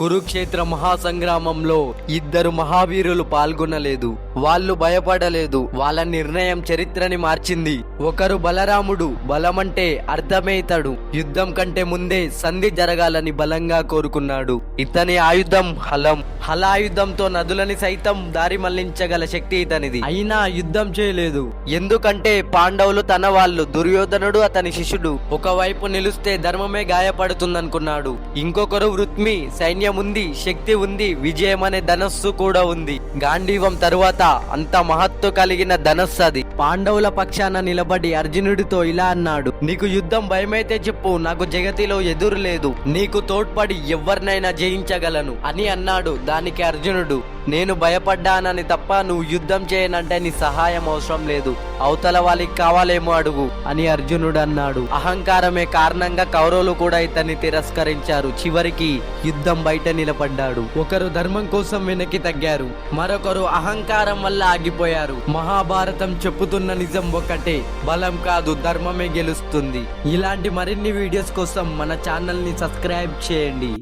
కురుక్షేత్ర మహాసంగ్రామంలో ఇద్దరు మహావీరులు పాల్గొనలేదు. వాళ్ళు భయపడలేదు. వాళ్ళ నిర్ణయం చరిత్రని మార్చింది. ఒకరు బలరాముడు. బలమంటే అర్థమేతడు. యుద్ధం కంటే ముందే సంధి జరగాలని బలంగా కోరుకున్నాడు. ఇతని ఆయుధం హలం. హలాయుధంతో నదులని సైతం దారి మళ్లించగల శక్తి ఇతనిది. అయినా యుద్ధం చేయలేదు. ఎందుకంటే పాండవులు తన వాళ్ళు. దుర్యోధనుడు అతని శిష్యుడు. ఒకవైపు నిలుస్తే ధర్మమే గాయపడుతుందనుకున్నాడు. ఇంకొకరు వృత్మి. సైన్యం ఉంది, శక్తి ఉంది, విజయం అనే ధనస్సు కూడా ఉంది. గాంధీవం తరువాత అంత మహత్తు కలిగిన ధనస్సు అది. పాండవుల పక్షాన నిలబడి అర్జునుడితో ఇలా అన్నాడు, నీకు యుద్ధం భయమైతే చెప్పు, నాకు జగతిలో ఎదురు లేదు. నీకు తోడ్పడి ఎవరినైనా జయించగలను అని అన్నాడు. దానికి అర్జునుడు, నేను భయపడ్డానని తప్ప నువ్వు యుద్ధం చేయనంటే నీ సహాయం అవసరం లేదు. అవతల వాళ్ళకి కావాలేమో అడుగు అని అర్జునుడు అన్నాడు. అహంకారమే కారణంగా కౌరవులు కూడా ఇతన్ని తిరస్కరించారు. చివరికి యుద్ధం బయట నిలబడ్డాడు. ఒకరు ధర్మం కోసం వెనక్కి తగ్గారు. మరొకరు అహంకారం వల్ల ఆగిపోయారు. మహాభారతం చెప్పుతున్న నిజం ఒకటే, బలం కాదు ధర్మమే గెలుస్తుంది. ఇలాంటి మరిన్ని వీడియోస్ కోసం మన ఛానల్ ని సబ్స్క్రైబ్ చేయండి.